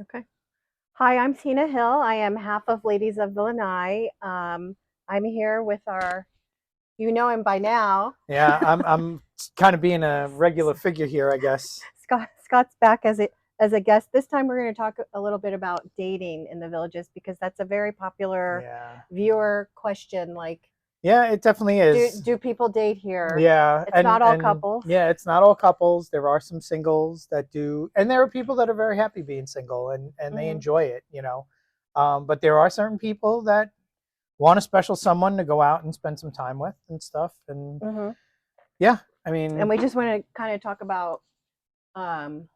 Okay. Hi, I'm Tina Hill. I am half of Ladies of the Lanai. I'm here with you know him by now. Yeah, I'm kind of being a regular figure here, I guess. Scott's back as a guest. This time we're going to talk a little bit about dating in the villages because that's a very popular Yeah. viewer question. Like, Yeah, it definitely do is. do people date here? Yeah, It's and not all and couples. yeah, it's not all couples. There are some singles that do, and there are people that are very happy being single and they Hmm. enjoy it. But there are certain people that want a special someone to go out and spend some time with and stuff. And Hmm. yeah, I And mean, we just want to kind of talk about um,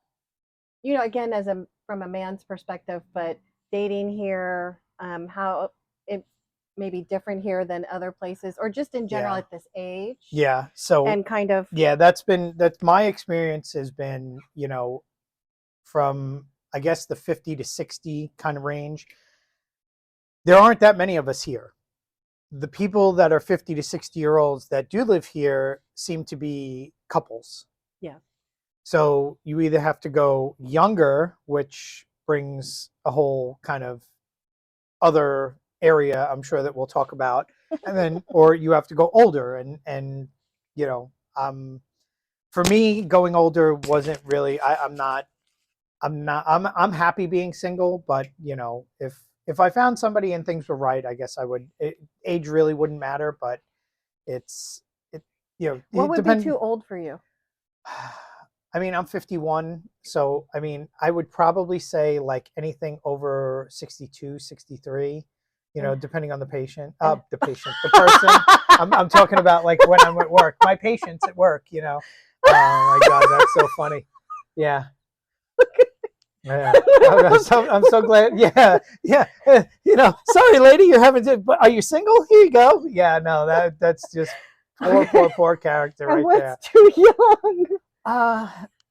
again, as a from a man's perspective, but dating here, how it may be different here than other places, or just in general yeah, at this age, yeah. So and kind of yeah, that's my experience has been, from I guess the 50 to 60 kind of range. There aren't that many of us here. The people that are 50 to 60-year-olds that do live here seem to be couples. yeah. So you either have to go younger, which brings a whole kind of other area I'm sure that we'll talk about, and then or you have to go older and you know um for me going older wasn't really I'm happy being single, but if I found somebody and things were right, I guess I would. Age really wouldn't matter, but it's it What it would be depend. too old for you? I mean, I'm 51, so I mean, I would probably say like anything over 62, 63, And depending on the patient. and The person. I'm talking about like when I'm at work, my patients at work. Oh my God, that's so funny. Yeah. Yeah, I'm so glad. Yeah, yeah. Sorry, lady, you're having to. But are you single? Here you go. Yeah, no, that's just poor, okay. poor, poor character And right what's there. too young? Uh,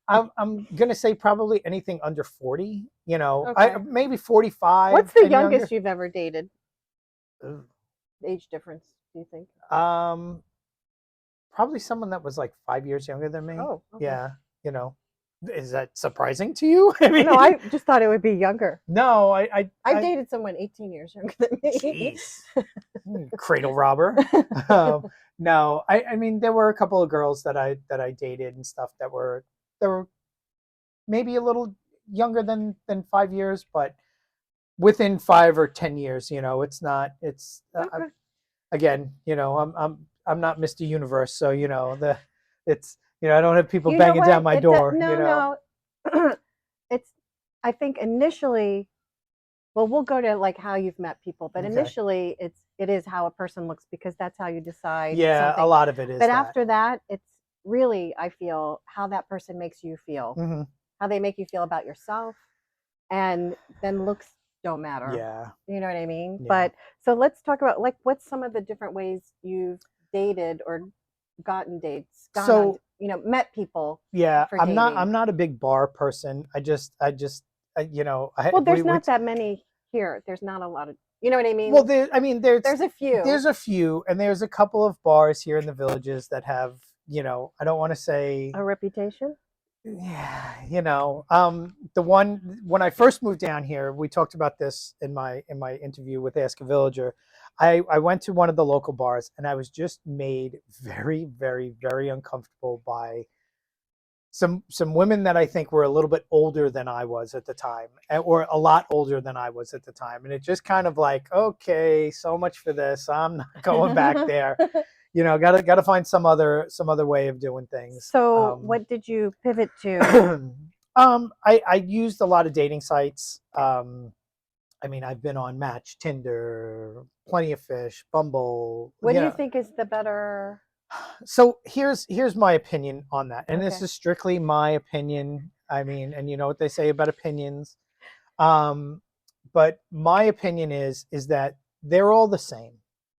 I'm gonna say probably anything under 40. I Okay. maybe What's 45 the and youngest younger. you've ever dated? Ugh. Age difference, do you think? Um, Probably someone that was like 5 years younger than me. Oh, okay. Yeah, you know, is that surprising to you? I Oh no, mean, I just thought it would be younger. no, I, I, I've I dated someone 18 years younger than me. Jeez. Cradle robber. Um, no, I mean there were a couple of girls that I dated and stuff that were maybe a little younger than 5 years, but within 5 or 10 years, it's not. It's Okay. again, I'm not Mr. Universe, so it's I don't have people You know banging down what? my door. No, no. It's, I think initially, well, we'll go to like how you've met people, but Okay. initially it is how a person looks because that's how you decide Yeah, a something. lot of it is But that. after that, it's really, I feel, how that person makes you feel, Hmm. how they make you feel about yourself, and then looks don't matter. Yeah, You know what I mean? yeah. But so let's talk about like what's some of the different ways you've dated or gotten dates, gone on, So met people yeah, for I'm not dating. I'm not a big bar person. I just Well, we there's we not that many here. There's not a lot of, you know what I well mean? there I mean there's There's a few. there's a few, and there's a couple of bars here in the villages that have, I don't want to say. A reputation? Yeah, the one when I first moved down here, we talked about this in my interview with Ask a Villager. I went to one of the local bars and I was just made very, very, very uncomfortable by some women that I think were a little bit older than I was at the time, or a lot older than I was at the time, and it just kind of like, okay, so much for this. I'm not going back there. Gotta find some other way of doing things. So, what did you pivot to? I used a lot of dating sites. I mean, I've been on Match, Tinder, Plenty of Fish, Bumble. What do you think is the better? So here's my opinion on that, and this Okay. is strictly my opinion. I mean, and you know what they say about opinions. Um, but my opinion is that they're all the same.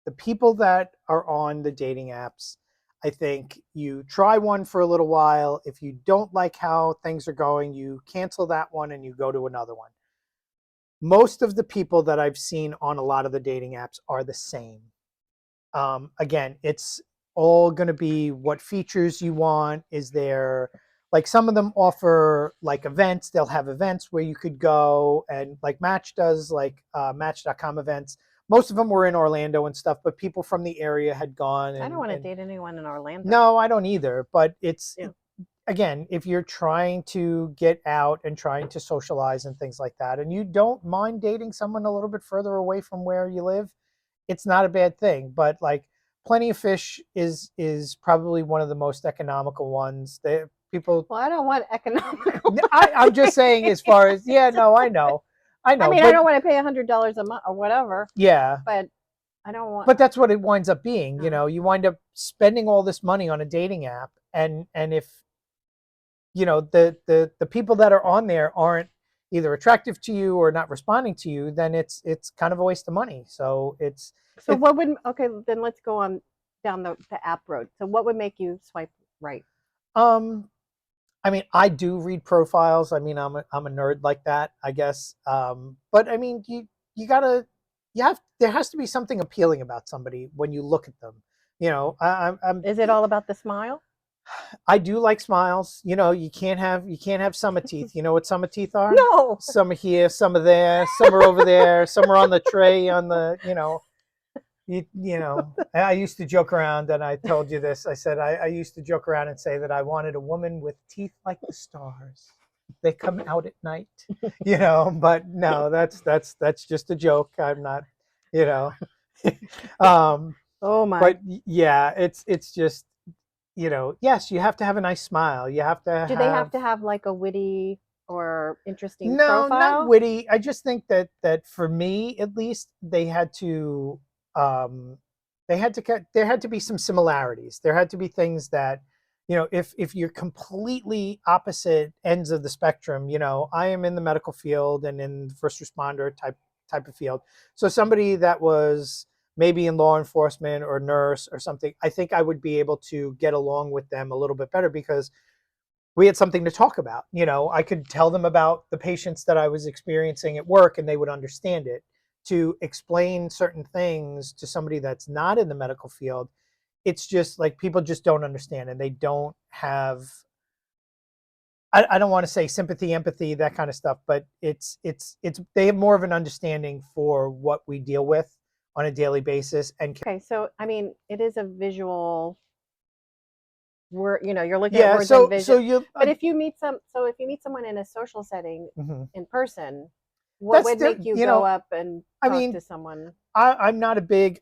The people that are on the dating apps, I think you try one for a little while. If you don't like how things are going, you cancel that one and you go to another one. Most of the people that I've seen on a lot of the dating apps are the same. Again, it's all going to be what features you want. Is there like some of them offer like events. They'll have events where you could go, and like Match does like Match.com events. Most of them were in Orlando and stuff, but people from the area had gone. I don't want to And date anyone in Orlando. no, I don't either. But it's Yeah. again, if you're trying to get out and trying to socialize and things like that, and you don't mind dating someone a little bit further away from where you live, it's not a bad thing. But like Plenty of Fish is probably one of the most economical ones. People. Well, I don't want economical. I'm just saying, as far as no, I know, I mean, I but don't want to pay $100 a month or whatever, yeah, but I don't want. but that's what it winds up being. Oh. You wind up spending all this money on a dating app, and if the people that are on there aren't either attractive to you or not responding to you, then it's kind of a waste of money. So So what would okay? Then let's go on down the app road. So what would make you swipe right? I mean, I do read profiles. I mean, I'm a nerd like that, I guess. But I mean, you gotta there has to be something appealing about somebody when you look at them. Is it all about the smile? I do like smiles. You can't have some teeth. You know what some teeth are? No. Some are here, some are there, some are over there, some are on the tray on the. I used to joke around, and I told you this. I said I used to joke around and say that I wanted a woman with teeth like the stars. They come out at night, But no, that's just a joke. I'm not, you know. Oh my. But yeah, it's just, yes, you have to have a nice smile. You have to Do they have to have like a witty or interesting No, profile? not witty. I just think that for me, at least, um, there had to be some similarities. There had to be things that, if you're completely opposite ends of the spectrum, I am in the medical field and in the first responder type of field. So somebody that was maybe in law enforcement or nurse or something, I think I would be able to get along with them a little bit better because we had something to talk about. I could tell them about the patients that I was experiencing at work and they would understand it. To explain certain things to somebody that's not in the medical field, it's just like people just don't understand, and they don't have, I don't want to say sympathy, empathy, that kind of stuff, but it's they have more of an understanding for what we deal with on a daily basis. And Okay, so I mean, it is a visual word, you're looking at yeah, words and so vision. you But if you meet someone in a social setting mhm. in person, what That's would still, make you go up and I talk mean, to someone? I'm not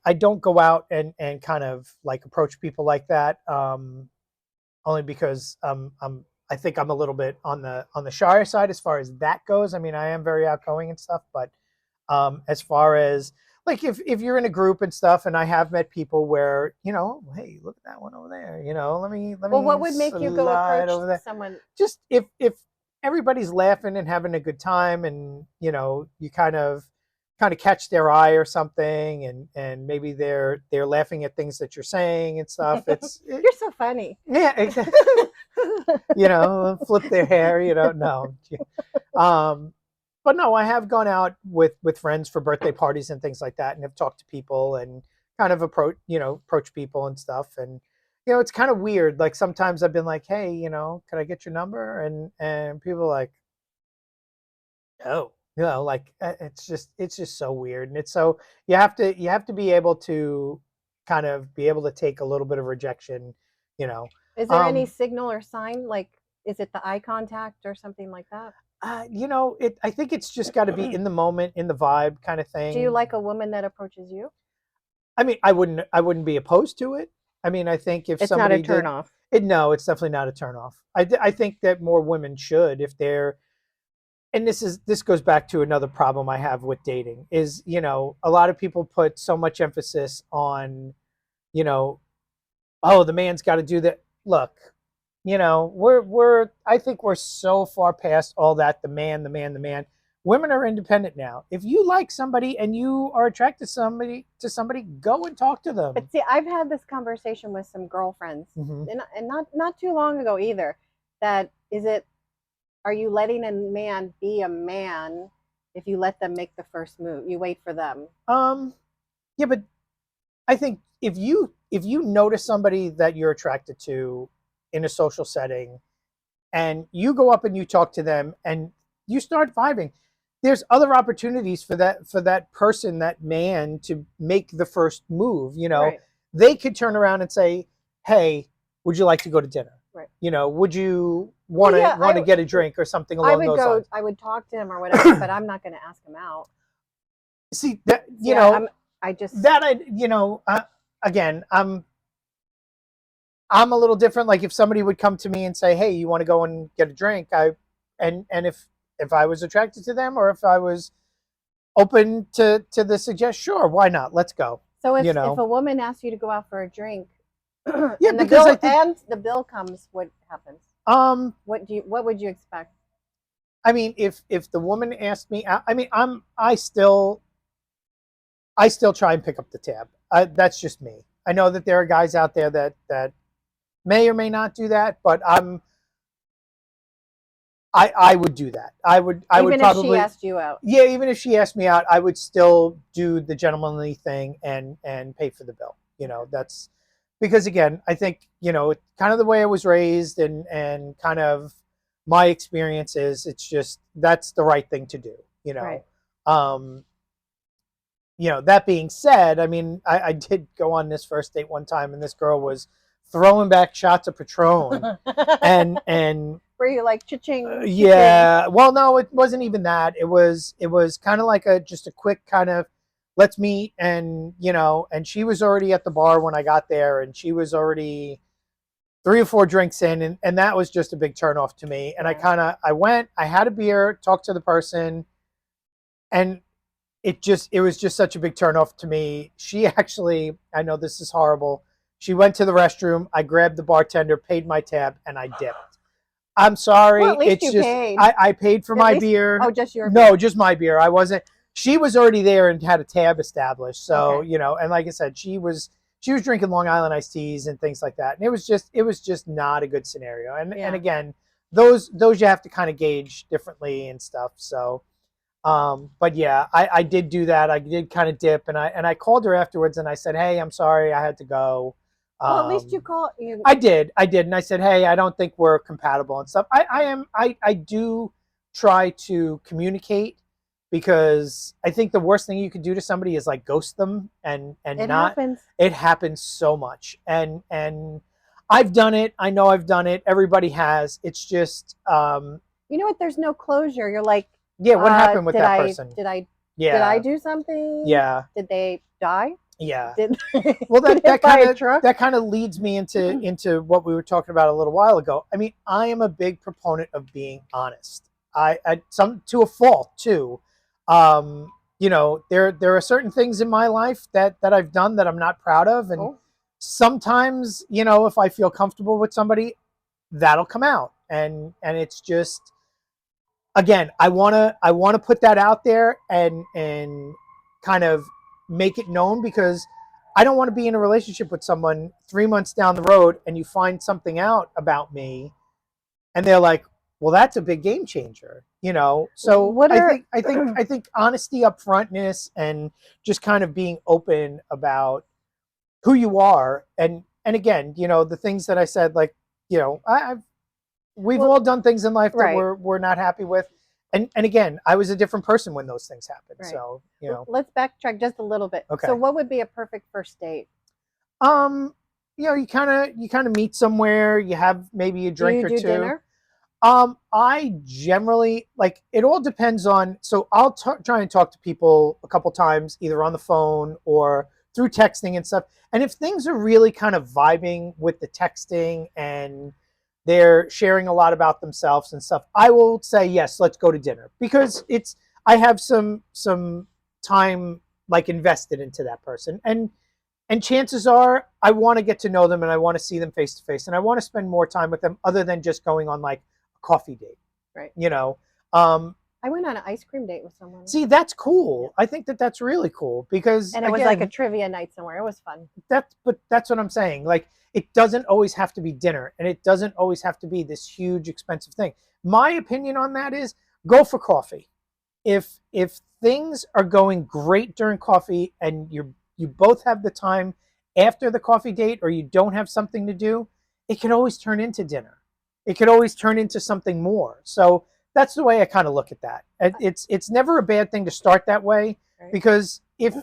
I don't go out and kind of like approach people like that. Only because I think I'm a little bit on the shyer side as far as that goes. I mean, I am very outgoing and stuff, but as far as like if you're in a group and stuff, and I have met people where, hey, look at that one over there, let Well, me what would make you go slide approach over there. someone? Just if everybody's laughing and having a good time, and you kind of catch their eye or something, and maybe they're laughing at things that you're saying and stuff. You're so funny. Yeah, exactly. Flip their hair, no. But no, I have gone out with friends for birthday parties and things like that, and have talked to people and kind of approach people and stuff. And it's kind of weird. Like sometimes I've been like, hey, can I get your number? And people are like, oh, like it's just so weird. And it's so you have to be able to kind of be able to take a little bit of rejection, you know. Is there any Um, signal or sign? Like, is it the eye contact or something like that? I think it's just got to be in the moment, in the vibe kind of Do you thing. like a woman that approaches you? I mean, I wouldn't be opposed to it. I mean, I think if It's not a somebody turn did off. it, no, it's definitely not a turn off. I think that more women should, if they're, and this goes back to another problem I have with dating is, a lot of people put so much emphasis on, you know, oh, the man's got to do that. Look, we're I think we're so far past all that. The man. Women are independent now. If you like somebody and you are attracted to somebody, go and talk to them. But see, I've had this conversation with some girlfriends, Hmm. and not too long ago either. That is it. Are you letting a man be a man if you let them make the first move? You wait for them. Yeah, but I think if you notice somebody that you're attracted to in a social setting, and you go up and you talk to them and you start vibing, there's other opportunities for that person, that man, to make the first move. Right. They could turn around and say, hey, would you like to go to dinner? Right. Would you want to get a drink or something along those lines? I would talk to him or whatever, but I'm not going to ask him out. See that, again, I'm a little different. Like if somebody would come to me and say, hey, you want to go and get a drink? And if I was attracted to them, or if I was open to the suggestion, sure, why not? Let's go. So if a woman asks you to go out for a drink, yeah, and because the bill comes, what happens? What would you expect? I mean, if the woman asked me out, I mean, I still try and pick up the tab. That's just me. I know that there are guys out there that may or may not do that, but I would do that. I would probably, if she asked you out. Yeah, even if she asked me out, I would still do the gentlemanly thing and pay for the bill. That's because, again, I think, kind of the way I was raised and kind of my experiences, it's just, that's the right thing to do. Right. That being said, I mean, I did go on this first date one time, and this girl was throwing back shots of Patron, and were you like cha-ching? Yeah. Well, no, it wasn't even that. It was kind of like just a quick kind of, let's meet, and and she was already at the bar when I got there, and she was already 3 or 4 drinks in, and that was just a big turnoff to me. And I went, I had a beer, talked to the person, and it was just such a big turnoff to me. She actually, I know this is horrible, she went to the restroom, I grabbed the bartender, paid my tab, and I dipped. I'm sorry. Well, at least you paid. I paid for my beer. Oh, just your beer? No, beer. just my beer. I wasn't. She was already there and had a tab established. So, Okay. And like I said, she was drinking Long Island iced teas and things like that. And it was just not a good scenario. And again, those you have to kind of gauge differently and stuff. So, but yeah, I did do that. I did kind of dip, and I called her afterwards and I said, hey, I'm sorry, I had to go. Well, at least you called. I did, and I said, hey, I don't think we're compatible and stuff. I do try to communicate, because I think the worst thing you could do to somebody is like ghost them, and it not. Happens. It happens so much, and I've done it. I know I've done it. Everybody has. It's just you know what? There's no closure. You're like, yeah. What happened with that person? Did I do something? Yeah. Did they die? Yeah. Well, that kind of leads me into what we were talking about a little while ago. I mean, I am a big proponent of being honest. I to a fault too. There are certain things in my life that I've done that I'm not proud of, and sometimes, if I feel comfortable with somebody, that'll come out, and it's just, again, I want to put that out there and kind of make it known, because I don't want to be in a relationship with someone 3 months down the road and you find something out about me and they're like, well, that's a big game changer, So I think honesty, upfrontness, and just kind of being open about who you are, and again, the things that I said, like, we've all done things in life that we're not happy with. And again, I was a different person when those things happened. Right. So, let's backtrack just a little bit. Okay. So what would be a perfect first date? You kind of meet somewhere, you have maybe a drink or two. Dinner? I generally, like, it all depends on, so I'll try and talk to people a couple times, either on the phone or through texting and stuff. And if things are really kind of vibing with the texting and they're sharing a lot about themselves and stuff, I will say, yes, let's go to dinner, because I have some time like invested into that person, and chances are I want to get to know them, and I want to see them face to face, and I want to spend more time with them other than just going on like a coffee date. Right. I went on an ice cream date with someone. See, that's cool. Yeah. I think that's really cool, because, and it was like a trivia night somewhere. It was fun. But that's what I'm saying. Like, it doesn't always have to be dinner, and it doesn't always have to be this huge expensive thing. My opinion on that is, go for coffee. If things are going great during coffee and you both have the time after the coffee date, or you don't have something to do, it can always turn into dinner. it could always turn into something more. So that's the way I kind of look at that. It's never a bad thing to start that way, Right. because if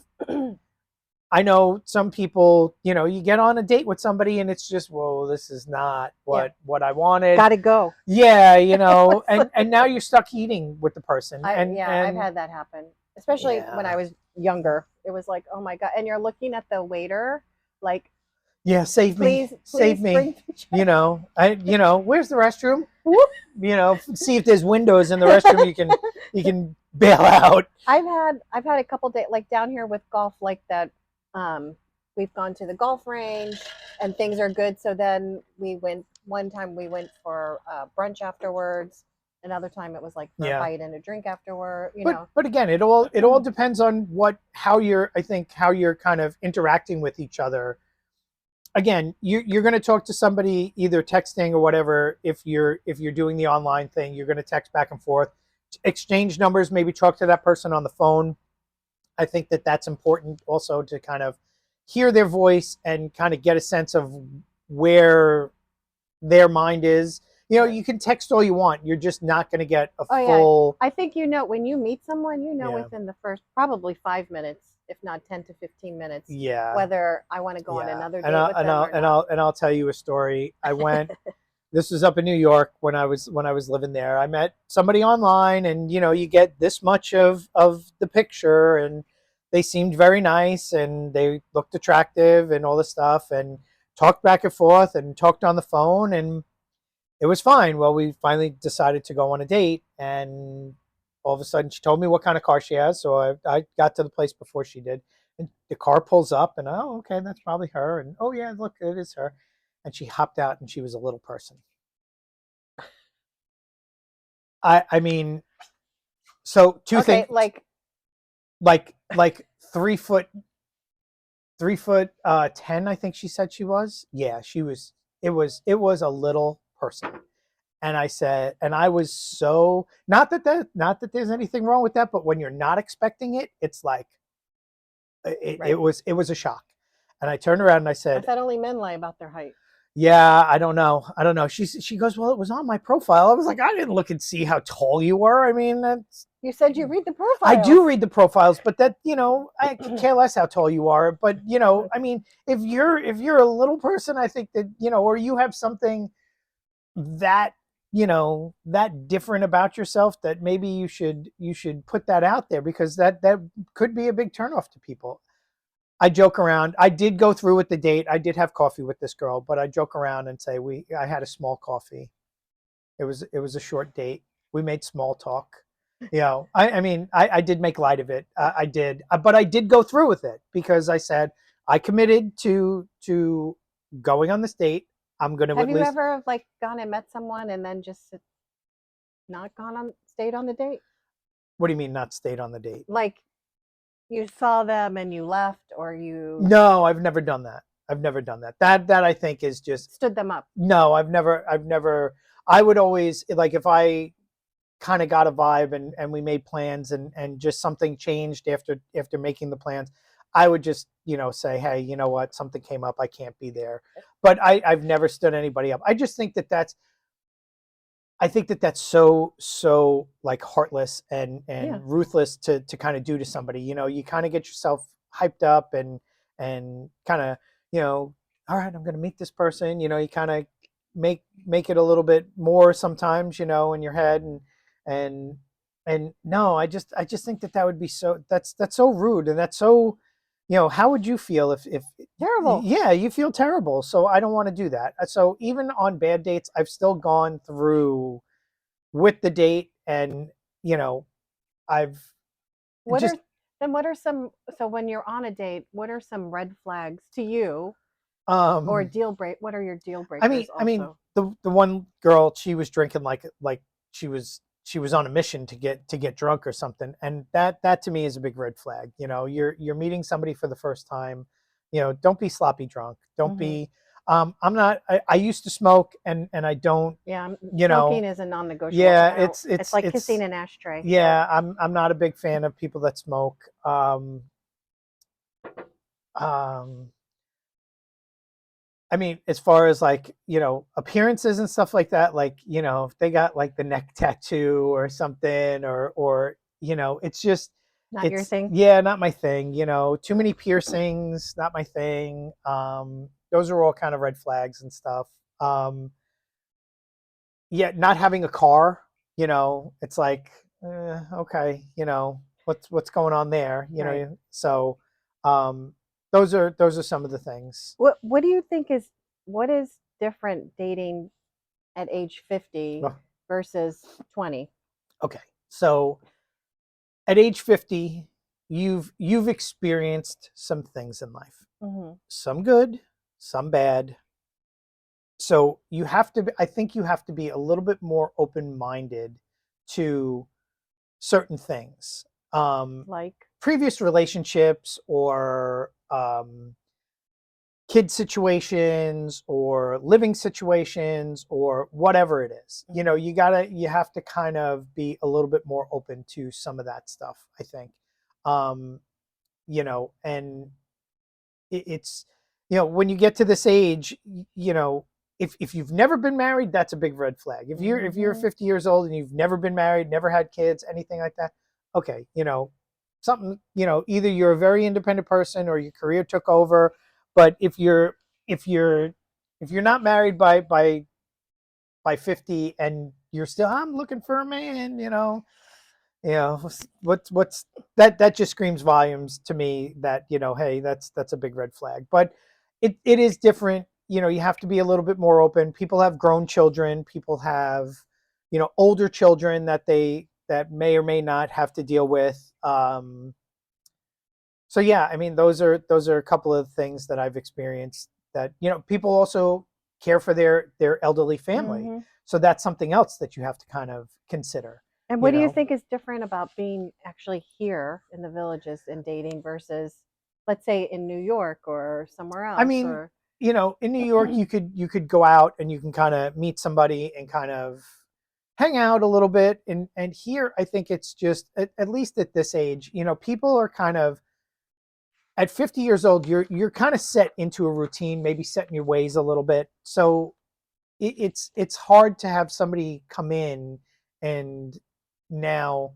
I know some people, you get on a date with somebody and it's just, whoa, this is not what I wanted. Gotta go. Yeah, and now you're stuck eating with the person. And I've had that happen, especially when I yeah, was younger. It was like, oh my god, and you're looking at the waiter, like, yeah, save me, please, save please bring me. the check. Where's the restroom? Whoop. See if there's windows in the restroom you can bail out. I've had a couple days like down here with golf like that. We've gone to the golf range and things are good. So then one time we went for brunch afterwards. Another time it was like for a Yeah. bite and a drink afterward. But again, it all depends on how you're kind of interacting with each other. Again, you're going to talk to somebody either texting or whatever. If you're doing the online thing, you're going to text back and forth, exchange numbers, maybe talk to that person on the phone. I think that that's important also, to kind of hear their voice and kind of get a sense of where their mind is. You can text all you want. You're just not going to get a full. I think when you meet someone, Yeah. within the first probably 5 minutes, if not 10 to 15 minutes, Yeah. whether I want to go on another date and I'll, with and them I'll, or and not. I'll tell you a story. I went. This was up in New York when I was living there. I met somebody online, and you get this much of the picture, and they seemed very nice, and they looked attractive, and all this stuff, and talked back and forth, and talked on the phone, and it was fine. Well, we finally decided to go on a date, and all of a sudden she told me what kind of car she has. So I got to the place before she did, and the car pulls up, and oh, okay, that's probably her. And oh yeah, look, it is her. And she hopped out, and she was a little person. I mean, so two Okay, things, like 3 foot, 3 foot 10, I think she said she was. Yeah, she was. It was a little person. And I said, and I was so, not that there's anything wrong with that, but when you're not expecting it, it's like right. it was a shock. And I turned around and I I said, thought only men lie about their height. yeah, I don't know. She goes, well, it was on my profile. I was like, I didn't look and see how tall you were. I mean, that's, You said you read the profile. I do read the profiles, but that, I could care less how tall you are. But I mean, if you're a little person, I think that, or you have something that, that different about yourself, that maybe you should put that out there, because that could be a big turnoff to people. I joke around. I did go through with the date. I did have coffee with this girl, but I joke around and say I had a small coffee. It was a short date. We made small talk. I mean, I did make light of it. I did, but I did go through with it, because I said I committed to going on this date. I'm going to Have at you least. ever like gone and met someone and then just not stayed on the date? What do you mean, not stayed on the date? Like you saw them and you left, or you No, I've never done that. I've never done that. That I think is just. stood them up. No, I've never. I would always, like, if I kind of got a vibe, and we made plans, and just something changed after making the plans, I would just, say, hey, you know what, something came up, I can't be there. But I've never stood anybody up. I just think that's so like heartless and ruthless to kind of do to somebody. You kind of get yourself hyped up, and kind of, all right, I'm going to meet this person. You kind of make it a little bit more sometimes, in your head, and and no, I just think that would be that's so rude, and that's so, how would you feel if Terrible. yeah, you feel terrible. So I don't want to do that. So even on bad dates, I've still gone through with the date, and I've What just are what are some so when you're on a date, what are some red flags to you or um what are your deal I breakers mean, also? the one girl, she was drinking like she was on a mission to get drunk or something, and that to me is a big red flag. You're meeting somebody for the first time. Don't be sloppy drunk. Don't be. I'm not. I used to smoke, and I don't. Yeah, You smoking know. is a non-negotiable. Yeah, It's like kissing an ashtray. yeah. I'm not a big fan of people that smoke. Um, I mean, as far as like, appearances and stuff like that, like, if they got like the neck tattoo or something, or, it's just, Not your thing? yeah, not my thing, too many piercings, not my thing. Those are all kind of red flags and stuff. Yeah, not having a car, it's like, okay, what's going on there, Right. so, um, those are some of the things. What do you think is what is different dating at age 50 Well, versus 20? okay, so at age 50, you've experienced some things in life, Hmm. some good, some bad. So you have to I think you have to be a little bit more open-minded to certain things. Like, Previous relationships, or kid situations, or living situations, or whatever it is, mhm. you have to kind of be a little bit more open to some of that stuff, I think. um and it's, when you get to this age, if you've never been married, that's a big red flag. If you're Mhm. 50 years old and you've never been married, never had kids, anything like that, okay, something, either you're a very independent person or your career took over. But if you're if you're not married by 50, and you're still, I'm looking for a man, what's that just screams volumes to me, that, hey, that's a big red flag. But it is different. You have to be a little bit more open. People have grown children, people have, older children that may or may not have to deal with. So yeah, I mean, those are a couple of things that I've experienced, that, people also care for their elderly family. Mhm. So that's something else that you have to kind of consider, And what you do you know think is different about being actually here in the villages and dating versus, let's say, in New York or somewhere I else? mean, Or in New York, you could go out and you can kind of meet somebody and kind of hang out a little bit. And here, I think it's just, at least at this age, people are kind of, at 50 years old, you're kind of set into a routine, maybe set in your ways a little bit. So it's hard to have somebody come in and, now,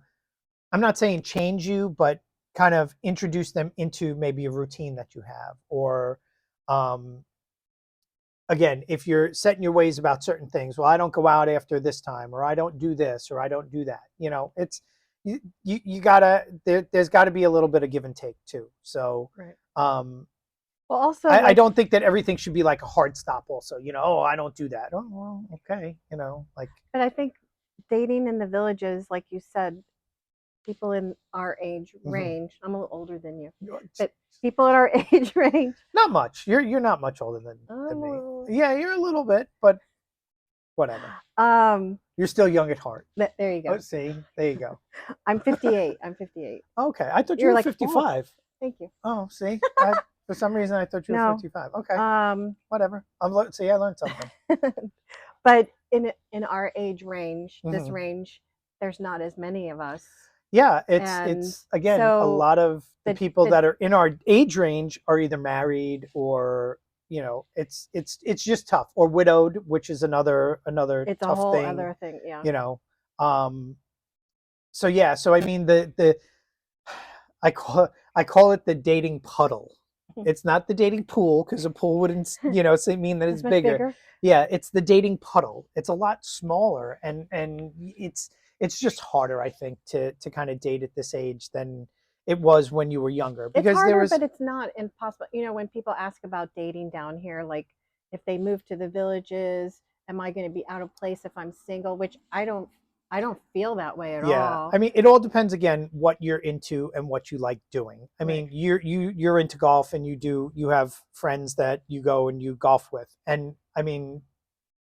I'm not saying change you, but kind of introduce them into maybe a routine that you have, or, um, again, if you're setting your ways about certain things, well, I don't go out after this time, or I don't do this, or I don't do that. It's, you gotta, there's got to be a little bit of give and take too. So, right. um, Well, also I like, don't think that everything should be like a hard stop. Also, oh, I don't do that. Oh, well, okay, like, but I think dating in the villages, like you said, people in our age mhm. range. I'm a little older than you, but people in our age range. Not much. You're not much older than I'm a me. little. Yeah, you're a little bit, but whatever. Um, You're still young at heart. there you Oh, go. see, there you go. I'm 58. I'm 58. Okay, I thought you You're were like, oh, 55. thank you. Oh, see, for some reason I thought you were No, 55. Okay, um, whatever. See, I learned something. but in our age range, this Hmm. range, there's not as many of us, Yeah, it's and it's again, a so lot of the the people the that are in our age range are either married, or, it's just tough, or widowed, which is another it's a tough whole thing. other thing. Yeah. You know, um, so yeah, so I mean, the I call it the dating puddle. It's not the dating pool, because a pool wouldn't, say, mean that it's It's much bigger. bigger. Yeah, it's the dating puddle. It's a lot smaller, and it's just harder, I think, to kind of date at this age than it was when you were younger, It's because there harder, was, but it's not impossible. When people ask about dating down here, like if they move to the villages, am I going to be out of place if I'm single? Which I don't feel that way at yeah, all. I mean, it all depends, again, what you're into and what you like doing. I Right. mean, you're into golf, and you have friends that you go and you golf with. And I mean,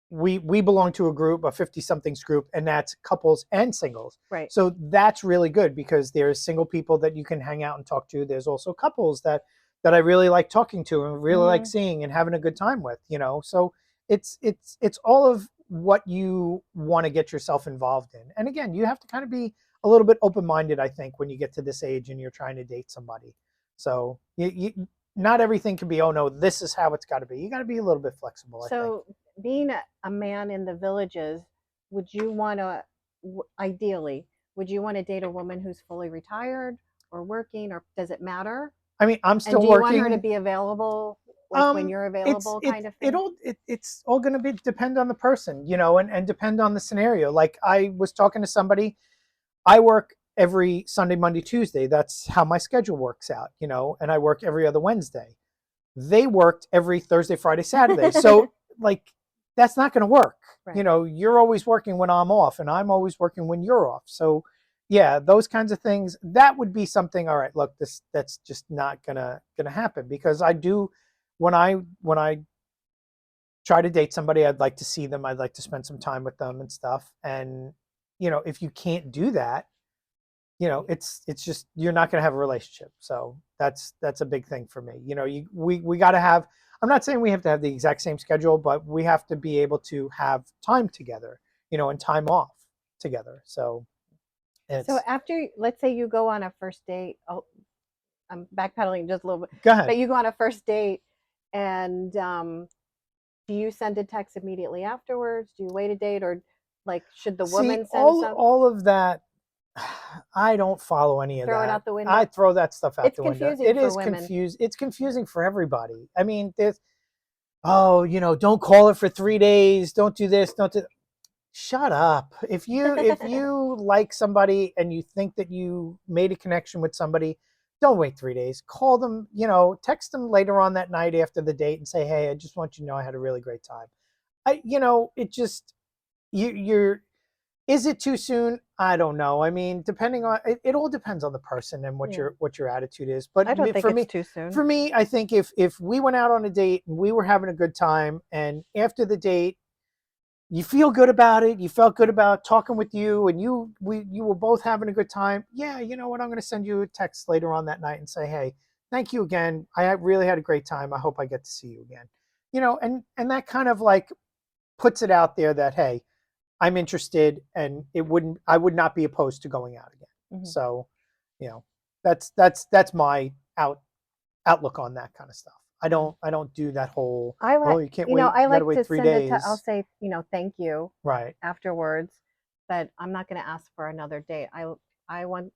we belong to a group, a 50 somethings group, and that's couples and singles. Right. So that's really good, because there's single people that you can hang out and talk to. There's also couples that I really like talking to and really like Mm, seeing and having a good time with. So it's all of what you want to get yourself involved in. And again, you have to kind of be a little bit open minded, I think, when you get to this age and you're trying to date somebody. So not everything can be, oh no, this is how it's got to be. You got to be a little bit flexible, I think. So, being a man in the villages, would you want to, ideally, would you want to date a woman who's fully retired or working, or does it matter? I mean, I'm And still do you want her to working. be available, like when you're It's available, kind of thing? it's all going to be depend on the person, you know, and depend on the scenario. Like I was talking to somebody, I work every Sunday, Monday, Tuesday. That's how my schedule works out, you know, and I work every other Wednesday. They worked every Thursday, Friday, Saturday. So like that's not going to work. Right. You know, you're always working when I'm off and I'm always working when you're off. So yeah, those kinds of things, that would be something, all right, look, that's just not gonna happen because I do when I try to date somebody, I'd like to see them, I'd like to spend some time with them and stuff. And you know, if you can't do that, you know, it's just you're not going to have a relationship. So that's a big thing for me. You know, we got to have. I'm not saying we have to have the exact same schedule, but we have to be able to have time together. You know, and time off together. So So it's after, let's say you go on a first date. Oh, I'm backpedaling just a little bit, go ahead. but you go on a first date, and do you send a text immediately afterwards? Do you wait a date, or like should the See, woman send some? all of that, I don't follow any of Throw it that. out the window. I throw that stuff out It's the window. confusing It for is women. confused. It's confusing for everybody. I mean, there's oh, you know, don't call her for 3 days. Don't do this. Don't do. Shut up. If you like somebody and you think that you made a connection with somebody, don't wait 3 days. Call them. You know, text them later on that night after the date and say, hey, I just want you to know I had a really great time. You know, it just you're is it too soon? I don't know. I mean, depending on it all depends on the person and Yeah. what your attitude is. But I don't think for it's me, too soon. for me, I think if we went out on a date and we were having a good time, and after the date you feel good about it, you felt good about talking with you, and you were both having a good time. Yeah, you know what? I'm going to send you a text later on that night and say, hey, thank you again. I really had a great time. I hope I get to see you again. You know, and that kind of like puts it out there that hey, I'm interested, and I would not be opposed to going out again. Mm-hmm. So, you know, that's my outlook on that kind of stuff. I don't do that whole oh you can't wait, I you got to like to wait three send it to. I'll days. say, thank you Right. afterwards, but I'm not going to ask for another date. I want.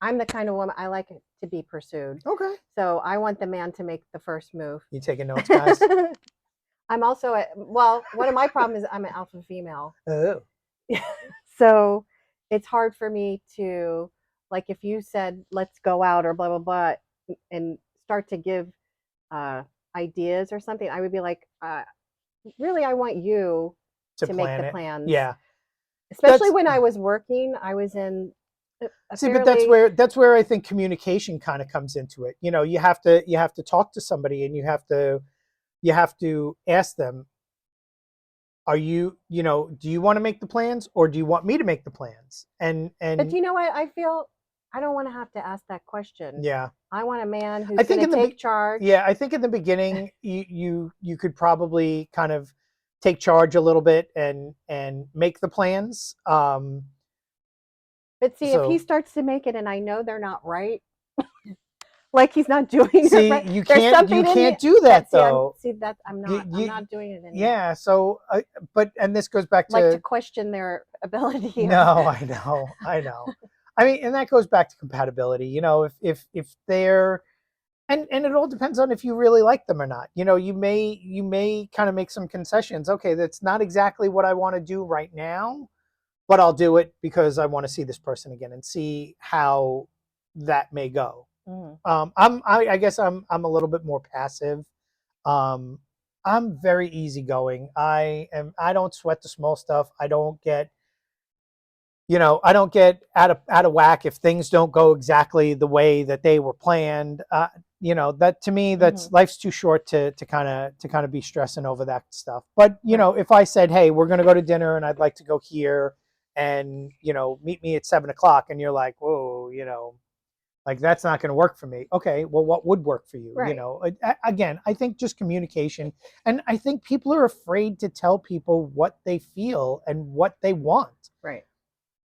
I'm the kind of woman I like it to be pursued. Okay. So I want the man to make the first move. You taking notes, guys? I'm also one of my problems is I'm an alpha female. Oh. So it's hard for me to, like, if you said let's go out or blah blah blah and start to give uh ideas or something, I would be like, really, I want you To to make plan the it. plans. Yeah. Especially when I was working, I was in a See, fairly, but that's where I think communication kind of comes into it. You know, you have to talk to somebody, and you have to ask them, are you know, do you want to make the plans or do you want me to make the plans? but And you know what? I feel I don't want to have to ask that question. yeah, I want a man I who's think going in to the take charge. yeah, I think in the beginning you could probably kind of take charge a little bit and make the plans. But see, if he So starts to make it and I know they're not right, like he's not doing it see, right, there's something you in me can't do that see, I'm though. see that I'm You not doing it anymore. yeah. So but and this goes back Like to to question their ability. no, I know. I mean, and that goes back to compatibility. You know, if they're and it all depends on if you really like them or not. You know, you may kind of make some concessions. Okay, that's not exactly what I want to do right now, but I'll do it because I want to see this person again and see how that may go. Mhm. I guess I'm a little bit more passive. Um, I'm very easygoing. I don't sweat the small stuff. I don't get I don't get out of whack if things don't go exactly the way that they were planned. That to me, that's Mhm. life's too short to kind of be stressing over that stuff. But Right. if I said, hey, we're gonna go to dinner and I'd like to go here, and meet me at 7 o'clock, and you're like, whoa, like that's not going to work for me. Okay, well, what would work for you? Right. Again, I think just communication, and I think people are afraid to tell people what they feel and what they want. Right.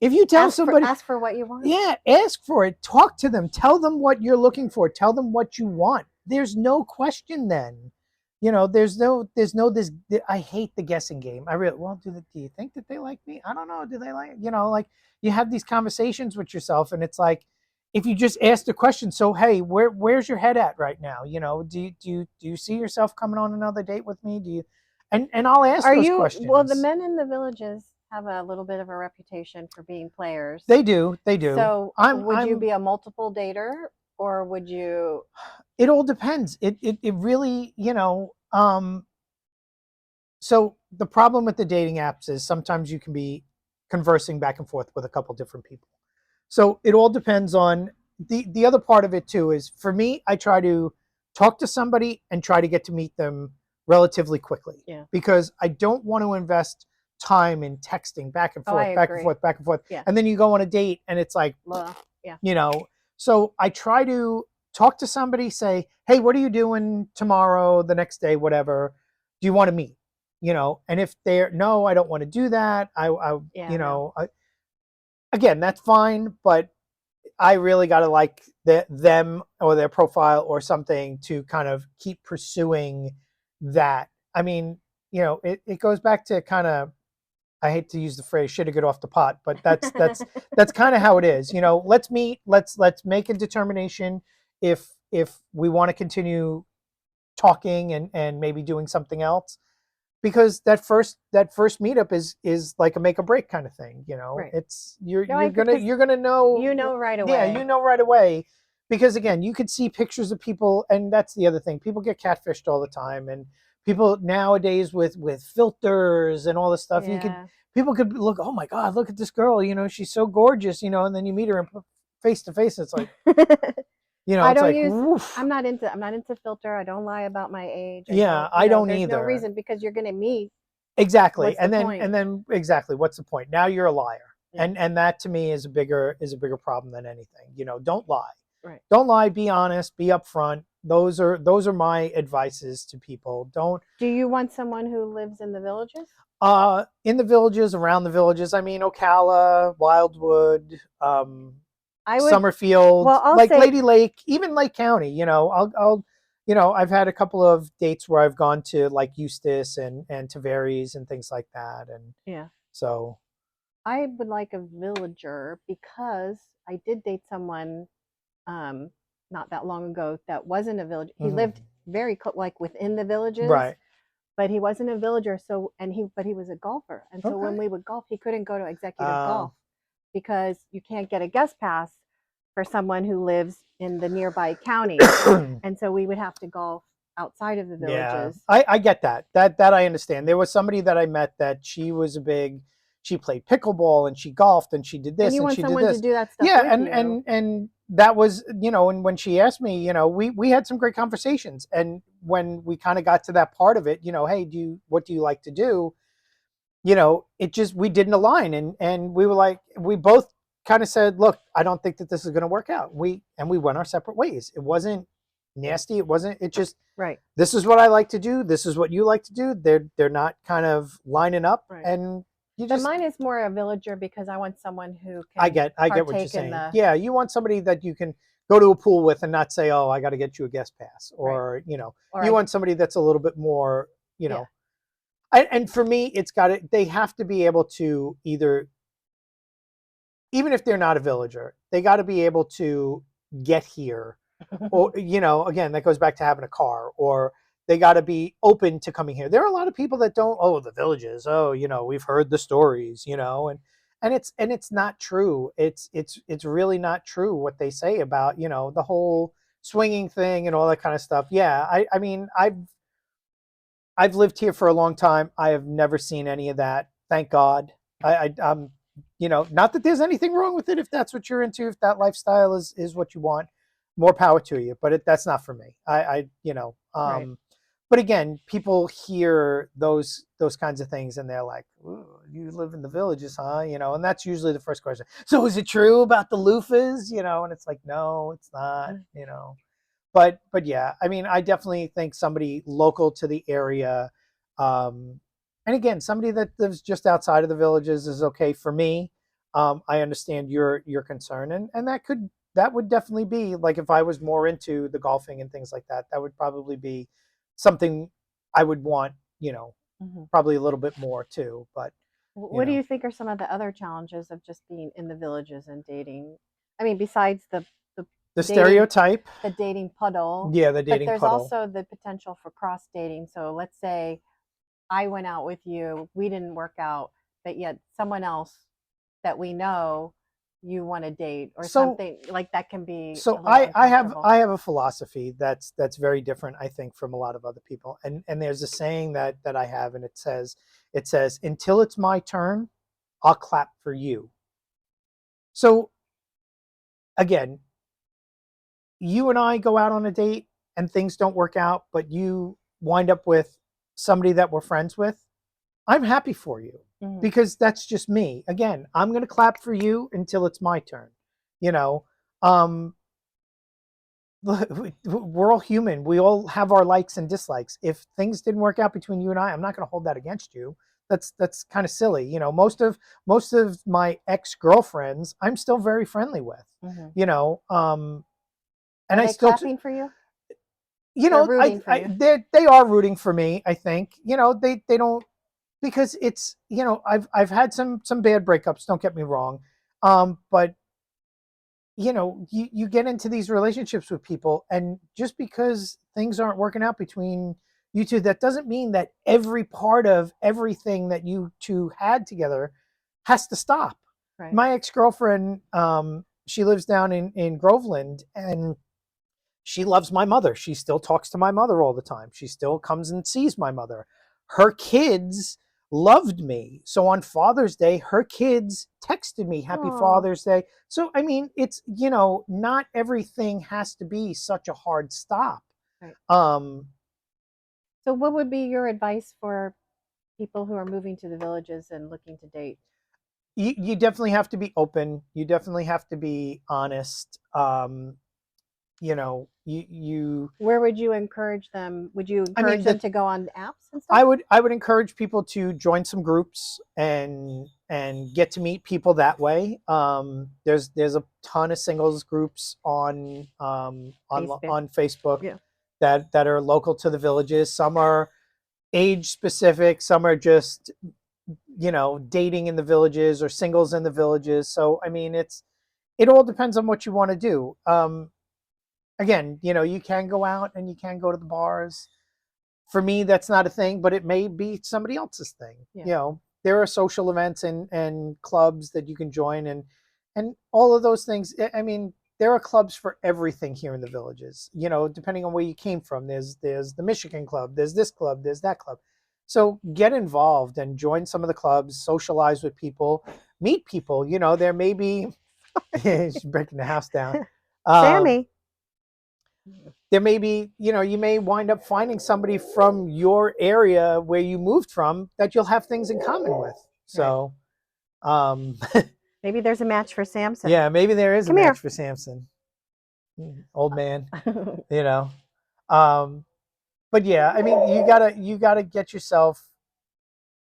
If you tell somebody, ask for what you want. yeah, ask for it. Talk to them. Tell them what you're looking for. Tell them what you want. there's no question then. This. I hate the guessing game. I really well. Do you think that they like me? I don't know. Do they like like you have these conversations with yourself, and it's like if you just ask the question. So hey, where's your head at right now? Do you see yourself coming on another date with me? Do you? And I'll ask Are those you, well, the questions. men in the villages have a little bit of a reputation for being players. They do. They do. So would you I'm be a multiple dater, or would you? it all depends. It really, so the problem with the dating apps is sometimes you can be conversing back and forth with a couple different people. So it all depends on the other part of it too is for me, I try to talk to somebody and try to get to meet them relatively quickly. Yeah. Because I don't want to invest time in texting back and Oh, I forth, back and agree. forth, back and forth. Yeah. And then you go on a date and it's like, Yeah. So I try to talk to somebody, say, hey, what are you doing tomorrow, the next day, whatever? Do you want to meet? And if they're no, I don't want to do that. Yeah, no. Again, that's fine, but I really got to like them or their profile or something to kind of keep pursuing that. I mean, it goes back to kind of, I hate to use the phrase "should have get off the pot," but that's kind of how it is. Let's meet. Let's make a determination if we want to continue talking and maybe doing something else, because that first meetup is like a make or break kind of thing. Right. It's you're No, you're gonna because you're gonna know. right Yeah, away. you know right away, because again, you could see pictures of people, and that's the other thing. People get catfished all the time, and people nowadays with filters and all this stuff, Yeah. people could look, oh my god, look at this girl, she's so gorgeous, and then you meet her and face to face, it's like, I it's don't like, use. woof. I'm not into filter. I don't lie about my age. I Yeah, don't. I don't There's no either. reason, because you're going to meet. Exactly. What's the point? And then exactly, what's the point? Now you're a liar. Yeah. And that to me is a bigger problem than anything. Don't lie. Right. Don't lie, be honest, be upfront. Those are my advices to people. Don't Do you want someone who lives in the villages? in the villages, around the villages, I mean Ocala, Wildwood, I would. Summerfield, Well, I'll like say. Lady Lake, even Lake County. I'll I've had a couple of dates where I've gone to like Eustis and Tavares and things like that, and Yeah. so I would like a villager, because I did date someone um not that long ago that wasn't a village. He lived very like within the villages, right, but he wasn't a villager. So, but he was a golfer, and so when okay, we would golf, he couldn't go to executive uh, golf because you can't get a guest pass for someone who lives in the nearby county, and so we would have to golf outside of the yeah, villages. I get that I understand. There was somebody that I met that she played pickleball and she golfed and she did And this you and want she did someone to this. do that stuff Yeah, with and you. and and that was, and when she asked me, we had some great conversations, and when we kind of got to that part of it, hey, what do you like to do? It just, we didn't align, and we were like, we both kind of said, look, I don't think that this is going to work out. We went our separate ways. It wasn't nasty. It just, Right. this is what I like to do. This is what you like to do. They're not kind of lining up, Right. and you Then just, mine is more a villager, because I want someone who I can get what you're partake in saying. the. Yeah, you want somebody that you can go to a pool with and not say, oh, I got to get you a guest pass, Right. or Or you want somebody that's a little bit more, yeah. and for me, they have to be able to either, even if they're not a villager, they got to be able to get here, or again, that goes back to having a car, or they got to be open to coming here. There are a lot of people that don't, oh, the villages, oh, we've heard the stories, and it's not true. It's really not true what they say about, the whole swinging thing and all that kind of stuff. Yeah, I mean, I've lived here for a long time. I have never seen any of that. Thank God. Not that there's anything wrong with it if that's what you're into, if that lifestyle is what you want. More power to you, but that's not for me. Right. But again, people hear those kinds of things and they're like, "Ooh, you live in the villages, huh?" And that's usually the first question. So is it true about the loofahs? And it's like, no, it's not. But yeah, I mean, I definitely think somebody local to the area, um, and again, somebody that lives just outside of the villages is okay for me. I understand your concern, and that could that would definitely be like, if I was more into the golfing and things like that, that would probably be something I would want, probably a little bit more too. But What do you think are some of the other challenges of just being in the villages and dating? I mean, besides the the dating stereotype, the dating puddle, yeah, the but dating there's puddle. also the potential for cross dating. So let's say I went out with you, we didn't work out, but yet someone else that we know you want to date or So something like that can be a so little uncomfortable. I have a philosophy that's very different, I think, from a lot of other people. And there's a saying that I have, and it says until it's my turn, I'll clap for you. So again, you and I go out on a date and things don't work out, but you wind up with somebody that we're friends with, I'm happy for you, Mhm. because that's just me. Again, I'm going to clap for you until it's my turn. You know, um, we're all human. We all have our likes and dislikes. If things didn't work out between you and I'm not going to hold that against you. That's kind of silly. Most of my ex-girlfriends I'm still very friendly with. Mhm. You know, and Are I they still clapping for you? you They're know, rooting for you. they are rooting for me. I think, they don't, because it's, I've had some bad breakups. Don't get me wrong, but you get into these relationships with people, and just because things aren't working out between you two, that doesn't mean that every part of everything that you two had together has to stop. Right. My ex girlfriend, she lives down in Groveland, and she loves my mother. She still talks to my mother all the time. She still comes and sees my mother. Her kids loved me. So on Father's Day, her kids texted me Happy Aw. Father's Day. So I mean, it's, not everything has to be such a hard stop. Right. Um So what would be your advice for people who are moving to the villages and looking to date? you definitely have to be open. You definitely have to be honest. You Where would you encourage them? Would you I mean, encourage them to go on apps and stuff? I would encourage people to join some groups and get to meet people that way. There's a ton of singles groups Facebook. on Facebook Yeah. that are local to the villages. Some are age specific. Some are just, dating in the villages or singles in the villages. So I mean, it all depends on what you want to do. Again, you can go out and you can go to the bars. For me, that's not a thing, but it may be somebody else's thing. Yeah. There are social events and clubs that you can join, and all of those things. I mean, there are clubs for everything here in the villages. Depending on where you came from, there's the Michigan club, there's this club, there's that club. So get involved and join some of the clubs, socialize with people, meet people. There may be she's breaking the house down. Um, Sammy. there may be, you may wind up finding somebody from your area where you moved from that you'll have things in common with. Right. So, um, Maybe there's a match for Samson. yeah, maybe there is a Come match here. for Samson, old man, you know. Um, but yeah, I mean, you gotta get yourself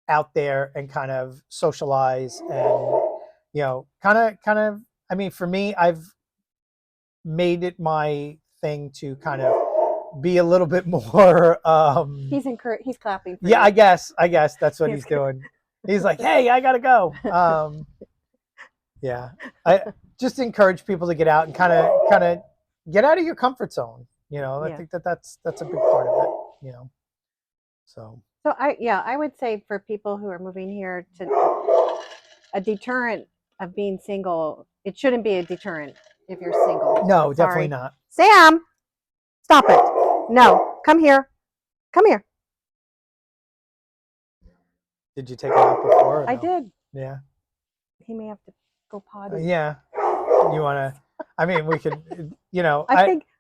out there and kind of socialize, and kind of. I mean, for me, I've made it my thing to kind of be a little bit more. He's clapping for Yeah, you. I guess that's what He's he's doing. He's like, hey, I gotta go. Yeah, I just encourage people to get out and kind of get out of your comfort zone. I Yeah. think that's a big part of it. So So I would say for people who are moving here, to a deterrent of being single, it shouldn't be a deterrent if you're single. no, I'm definitely sorry. not. Sam, stop it. No, come here. Come here. Did you take it out before or I no? did. Yeah, He may have to go potty. yeah. You wanna? I mean, we could.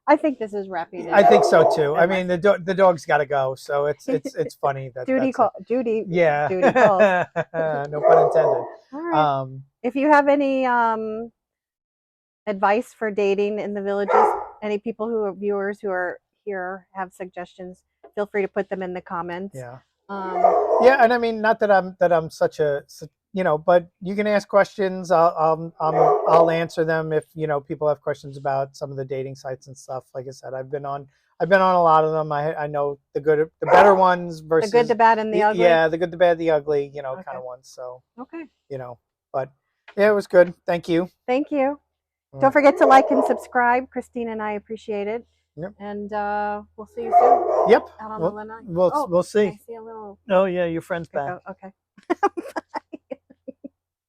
I think this is wrapping it I think up. so too. I mean, Unless the dog's got to go, so it's funny that Judy that's a, call Judy yeah. Judy calls. No pun intended. All right. Um, If you have any advice for dating in the villages, any people who are viewers who are here have suggestions, feel free to put them in the comments. yeah, Um, yeah, and I mean, not that I'm such a you know, but you can ask questions. I'll answer them if, you know, people have questions about some of the dating sites and stuff. Like I said, I've been on a lot of them. I know the better ones The versus good, the bad, and the ugly. yeah, the good, the bad, the ugly, you know, kind Okay. of ones. So, Okay. you know, but yeah, it was good. Thank you. Thank you. Mm. Don't forget to like and subscribe. Christine and I appreciate it. Yep. And we'll see you soon Yep. out on the Lanai. We'll Oh, see. I see a little. Oh yeah, your friend's Okay. back. Okay.